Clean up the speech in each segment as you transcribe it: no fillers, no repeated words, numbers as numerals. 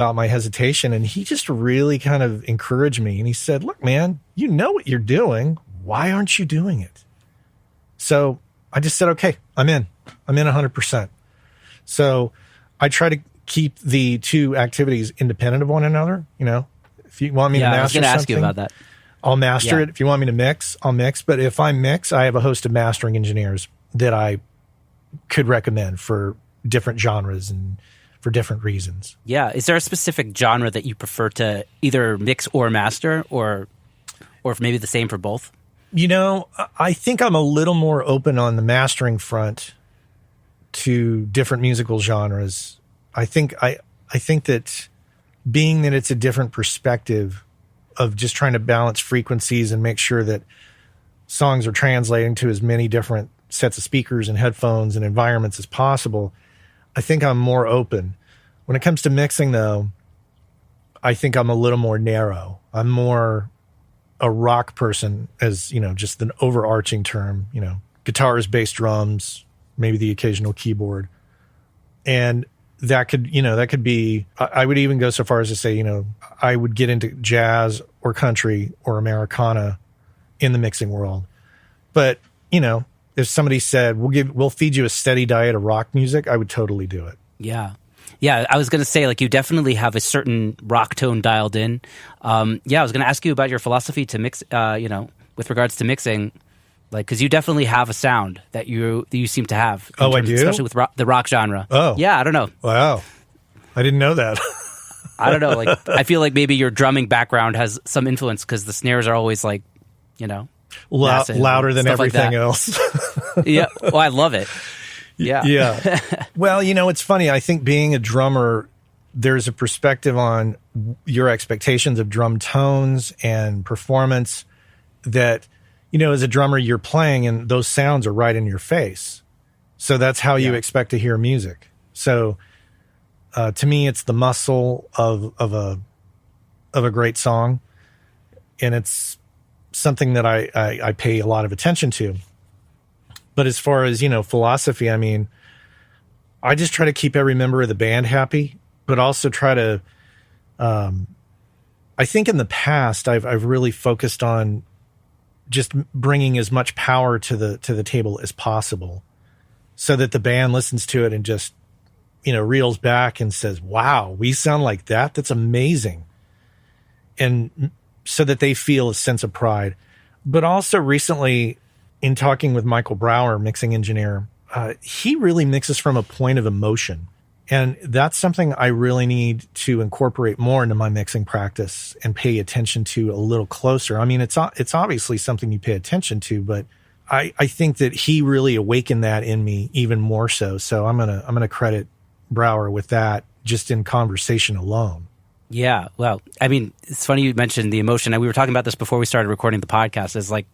about my hesitation, and he just really kind of encouraged me. And he said, look, man, you know what you're doing. Why aren't you doing it? So I just said, okay, I'm in 100%. So I try to keep the two activities independent of one another. You know, if you want me to master I was going to ask you about that. I'll master it. If you want me to mix, I'll mix. But if I mix, I have a host of mastering engineers that I could recommend for different genres and for different reasons. Yeah. Is there a specific genre that you prefer to either mix or master, or maybe the same for both? You know, I think I'm a little more open on the mastering front to different musical genres. I think that being that it's a different perspective of just trying to balance frequencies and make sure that songs are translating to as many different sets of speakers and headphones and environments as possible, I think I'm more open. When it comes to mixing, though, I think I'm a little more narrow. I'm more a rock person, as, you know, just an overarching term, you know, guitars, bass, drums, maybe the occasional keyboard. And that could be, I would even go so far as to say, you know, I would get into jazz or country or Americana in the mixing world. But, you know, if somebody said, we'll feed you a steady diet of rock music, I would totally do it. Yeah. Yeah, I was going to say, like, you definitely have a certain rock tone dialed in. I was going to ask you about your philosophy to mix, with regards to mixing, like, because you definitely have a sound that you seem to have. Oh, I do? Especially with the rock genre. Oh. Yeah, I don't know. Wow. I didn't know that. I don't know. Like, I feel like maybe your drumming background has some influence because the snares are always, like, you know, louder than everything like else. Yeah. Well, I love it. Yeah. Yeah. Well, you know, it's funny. I think being a drummer, there's a perspective on your expectations of drum tones and performance that, you know, as a drummer, you're playing and those sounds are right in your face. So that's how you expect to hear music. So to me, it's the muscle of a great song. And it's something that I pay a lot of attention to. But as far as, you know, philosophy, I mean, I just try to keep every member of the band happy, but also try to, I think in the past, I've really focused on just bringing as much power to the table as possible so that the band listens to it and just, you know, reels back and says, wow, we sound like that. That's amazing. And so that they feel a sense of pride. But also recently, in talking with Michael Brower, mixing engineer, he really mixes from a point of emotion. And that's something I really need to incorporate more into my mixing practice and pay attention to a little closer. I mean, it's obviously something you pay attention to, but I think that he really awakened that in me even more so. So I'm gonna credit Brower with that just in conversation alone. Yeah, well, I mean, it's funny you mentioned the emotion. We were talking about this before we started recording the podcast. Is like,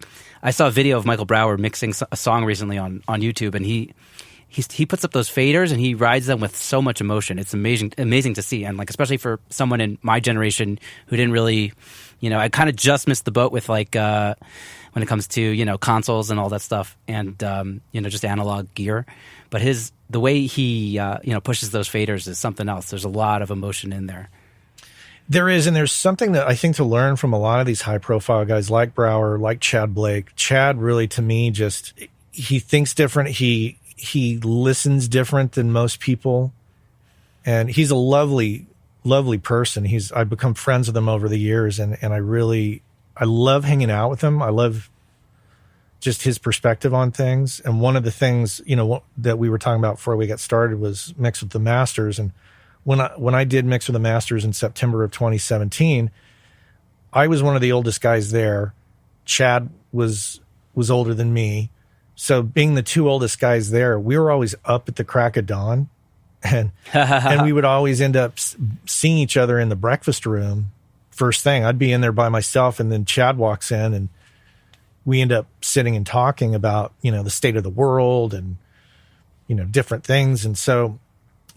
I saw a video of Michael Brower mixing a song recently on YouTube, and he puts up those faders and he rides them with so much emotion. It's amazing to see, and like especially for someone in my generation who didn't really, you know, I kind of just missed the boat with like when it comes to, you know, consoles and all that stuff, and you know, just analog gear. But the way he you know, pushes those faders is something else. There's a lot of emotion in there. There is, and there's something that I think to learn from a lot of these high-profile guys like Brower, like Chad Blake. Chad really, to me, just he thinks different. He listens different than most people, and he's a lovely, lovely person. I've become friends with him over the years, and I love hanging out with him. I love just his perspective on things. And one of the things, you know, that we were talking about before we got started was Mix with the Masters. And when I did Mix with the Masters in September of 2017, I was one of the oldest guys there. Chad was older than me. So being the two oldest guys there, we were always up at the crack of dawn, and we would always end up seeing each other in the breakfast room first thing. I'd be in there by myself, and then Chad walks in, and we end up sitting and talking about, you know, the state of the world and, you know, different things. And so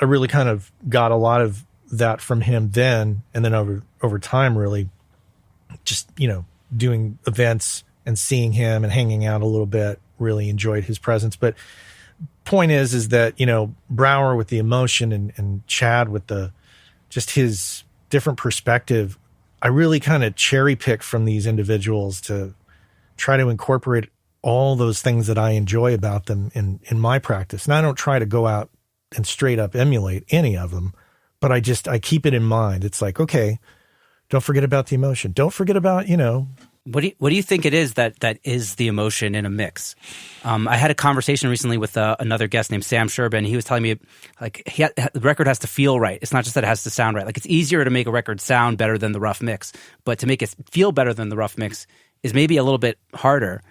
I really kind of got a lot of that from him then, and then over time, really just, you know, doing events and seeing him and hanging out a little bit, really enjoyed his presence. But point is that, you know, Brower with the emotion and Chad with the just his different perspective, I really kind of cherry pick from these individuals to try to incorporate all those things that I enjoy about them in my practice. And I don't try to go out and straight up emulate any of them, but I keep it in mind. It's like, okay, don't forget about the emotion. Don't forget about, What do you think it is that is the emotion in a mix? I had a conversation recently with another guest named Sam Sherbin. He was telling me like the record has to feel right. It's not just that it has to sound right. Like it's easier to make a record sound better than the rough mix, but to make it feel better than the rough mix is maybe a little bit harder.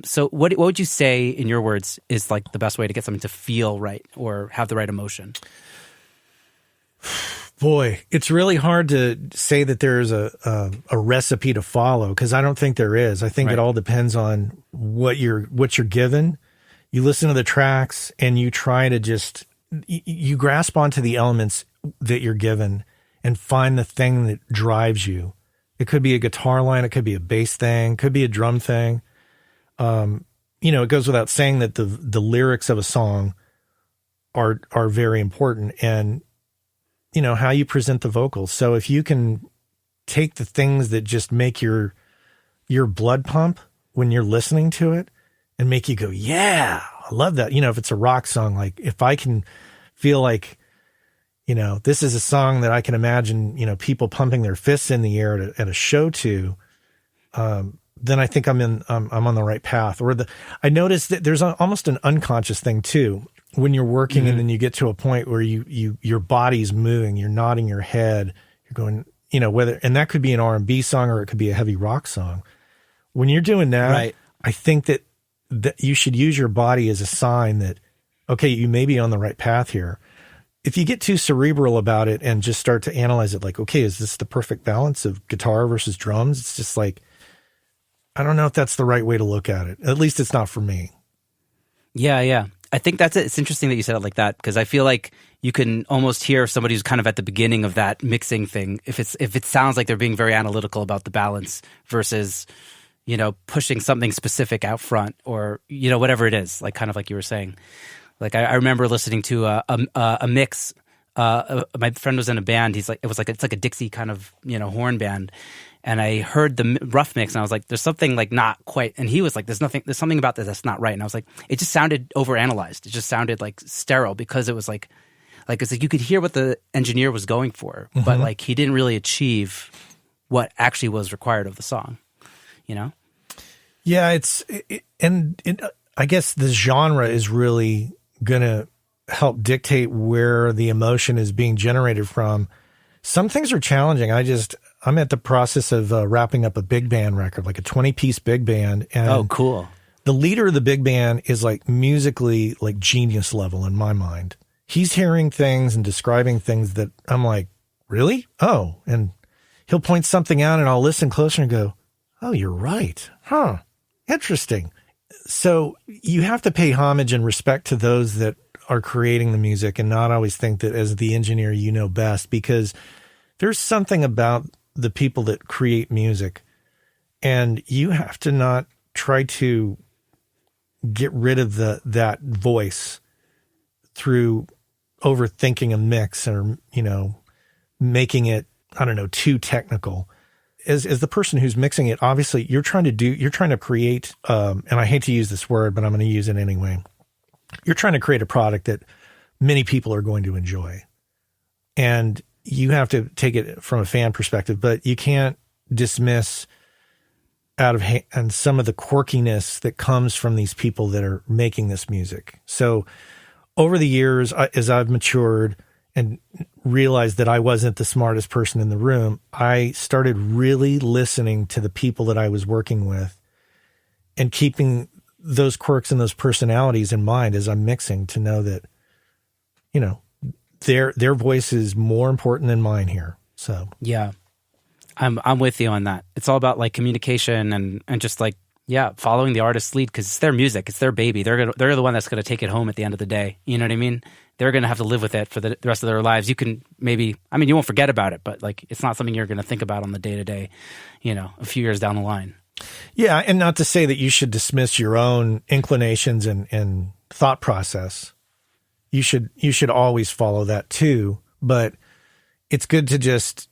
So what would you say, in your words, is like the best way to get something to feel right or have the right emotion? Boy, it's really hard to say that there's a recipe to follow, because I don't think there is. I think It all depends on what you're given. You listen to the tracks and you try to just you grasp onto the elements that you're given and find the thing that drives you. It could be a guitar line, it could be a bass thing, it could be a drum thing. It goes without saying that the lyrics of a song are very important, and how you present the vocals. So if you can take the things that just make your blood pump when you're listening to it and make you go, yeah, I love that. If it's a rock song, like if I can feel like, this is a song that I can imagine, people pumping their fists in the air at a show to, then I think I'm on the right path. I noticed that there's almost an unconscious thing too. When you're working and then you get to a point where your body's moving, you're nodding your head, you're going, and that could be an R&B song or it could be a heavy rock song. When you're doing that, right. I think that you should use your body as a sign that, okay, you may be on the right path here. If you get too cerebral about it and just start to analyze it like, okay, is this the perfect balance of guitar versus drums? It's just like, I don't know if that's the right way to look at it. At least it's not for me. Yeah. I think that's it. It's interesting that you said it like that, because I feel like you can almost hear somebody who's kind of at the beginning of that mixing thing. If it sounds like they're being very analytical about the balance versus, pushing something specific out front or, whatever it is, like kind of like you were saying. Like I remember listening to a mix. My friend was in a band. It's like a Dixie kind of, horn band. And I heard the rough mix and I was like, there's something like not quite. And he was like, there's something about this that's not right. And I was like, it just sounded overanalyzed. It just sounded like sterile, because it was like it's like you could hear what the engineer was going for, but like he didn't really achieve what actually was required of the song, Yeah, I guess the genre is really going to help dictate where the emotion is being generated from. Some things are challenging. I'm at the process of wrapping up a big band record, like a 20-piece big band. And oh, cool. The leader of the big band is like musically like genius level in my mind. He's hearing things and describing things that I'm like, really? Oh, and he'll point something out and I'll listen closer and go, oh, you're right. Huh. Interesting. So you have to pay homage and respect to those that are creating the music and not always think that as the engineer, you know best, because there's something about the people that create music, and you have to not try to get rid of that voice through overthinking a mix or, making it, I don't know, too technical. As the person who's mixing it, obviously you're trying to create, and I hate to use this word, but I'm going to use it anyway. You're trying to create a product that many people are going to enjoy. And you have to take it from a fan perspective, but you can't dismiss and some of the quirkiness that comes from these people that are making this music. So over the years, as I've matured and realized that I wasn't the smartest person in the room, I started really listening to the people that I was working with and keeping those quirks and those personalities in mind as I'm mixing, to know that, their voice is more important than mine here. So yeah, I'm with you on that. It's all about like communication and just like, following the artist's lead, because it's their music, it's their baby. They're the one that's going to take it home at the end of the day. You know what I mean? They're going to have to live with it for the rest of their lives. You can you won't forget about it, but like it's not something you're going to think about on the day to day, a few years down the line. Yeah, and not to say that you should dismiss your own inclinations and thought process. You should always follow that too. But it's good to just,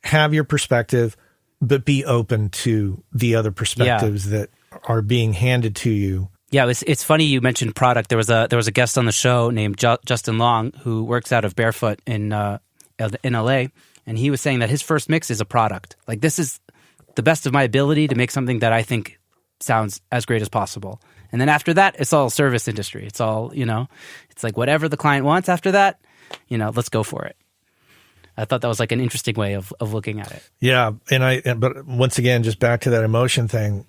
have your perspective, but be open to the other perspectives that are being handed to you. Yeah, it's funny you mentioned product. There was a guest on the show named Justin Long who works out of Barefoot in LA, and he was saying that his first mix is a product. Like, this is the best of my ability to make something that I think sounds as great as possible. And then after that, it's all service industry. It's all, it's like whatever the client wants after that, let's go for it. I thought that was like an interesting way of looking at it. Yeah. But once again, just back to that emotion thing,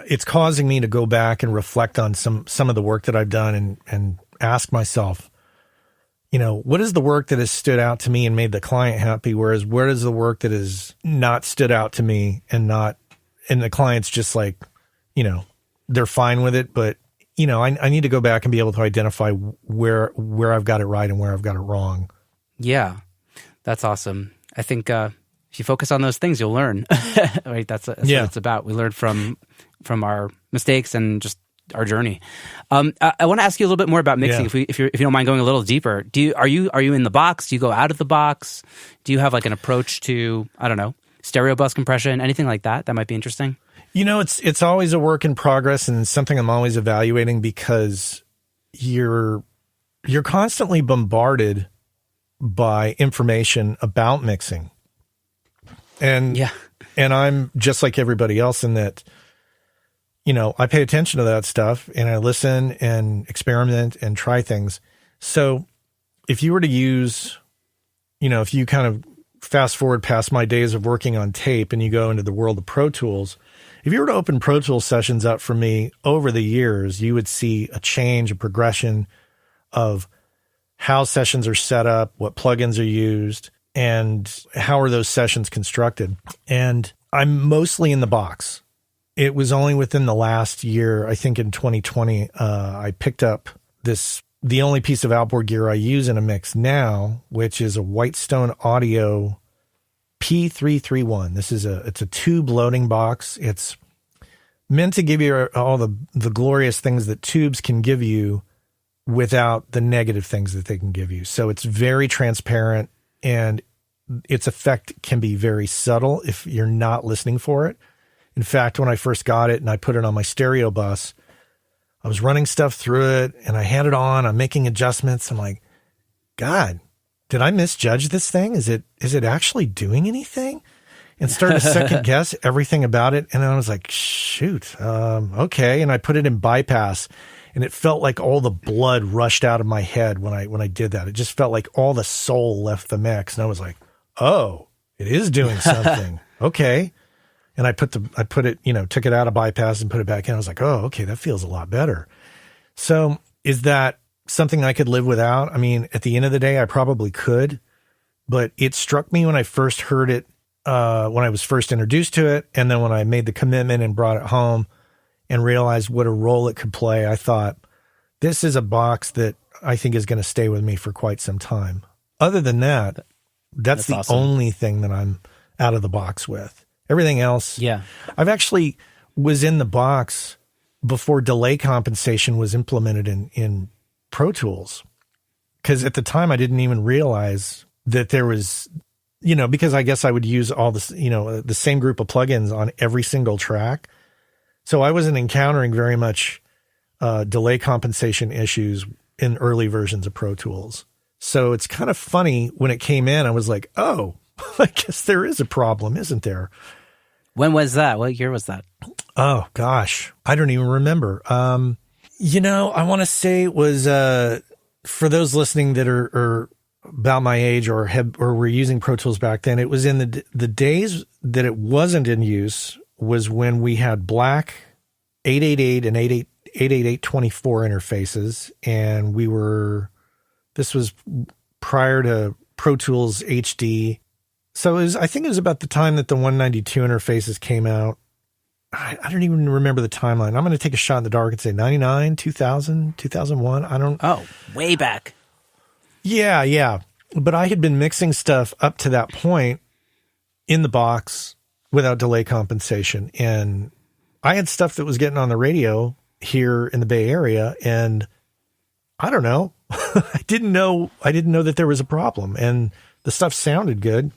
it's causing me to go back and reflect on some of the work that I've done and ask myself, what is the work that has stood out to me and made the client happy? Whereas where is the work that has not stood out to me and the client's just like, they're fine with it. But, I need to go back and be able to identify where I've got it right and where I've got it wrong. Yeah. That's awesome. I think if you focus on those things, you'll learn. Right? That's what it's about. We learn from our mistakes and just our journey. I want to ask you a little bit more about mixing. Yeah. If you don't mind going a little deeper, are you in the box? Do you go out of the box? Do you have like an approach to, I don't know, stereo bus compression, anything like that? That might be interesting. It's always a work in progress and something I'm always evaluating because you're constantly bombarded by information about mixing. And I'm just like everybody else in that, I pay attention to that stuff and I listen and experiment and try things. So if you were to use, if you kind of fast forward past my days of working on tape and you go into the world of Pro Tools, if you were to open Pro Tools sessions up for me over the years, you would see a change, a progression of how sessions are set up, what plugins are used, and how are those sessions constructed. And I'm mostly in the box. It was only within the last year, I think in 2020, I picked up the only piece of outboard gear I use in a mix now, which is a Whitestone Audio P331. It's a tube loading box. It's meant to give you all the glorious things that tubes can give you without the negative things that they can give you. So it's very transparent and its effect can be very subtle if you're not listening for it. In fact, when I first got it and I put it on my stereo bus, I was running stuff through it and I had it on, I'm making adjustments. I'm like, God, did I misjudge this thing? Is it actually doing anything? And started to second guess everything about it. And then I was like, shoot, okay. And I put it in bypass. And it felt like all the blood rushed out of my head when I did that. It just felt like all the soul left the mix. And I was like, oh, it is doing something. Okay. And I took it out of bypass and put it back in. I was like, oh, okay, that feels a lot better. So is that something I could live without? I mean, at the end of the day, I probably could, but it struck me when I first heard it, when I was first introduced to it. And then when I made the commitment and brought it home and realized what a role it could play, I thought, this is a box that I think is going to stay with me for quite some time. Other than that, that's the awesome. only thing that I'm out of the box with. Everything else, I've actually was in the box before delay compensation was implemented in Pro Tools. Because at the time, I didn't even realize that there was, because I guess I would use all this, the same group of plugins on every single track. So I wasn't encountering very much delay compensation issues in early versions of Pro Tools. So it's kind of funny when it came in, I was like, oh, I guess there is a problem, isn't there? When was that? What year was that? Oh, gosh. I don't even remember. I want to say it was, for those listening that are about my age or were using Pro Tools back then, it was in the days that it wasn't in use was when we had black 888 and 88824 interfaces. And this was prior to Pro Tools HD. So I think it was about the time that the 192 interfaces came out. I don't even remember the timeline. I'm going to take a shot in the dark and say 99, 2000, 2001. I don't. Oh, way back. Yeah. But I had been mixing stuff up to that point in the box without delay compensation. And I had stuff that was getting on the radio here in the Bay Area. And I don't know. I didn't know that there was a problem. And the stuff sounded good.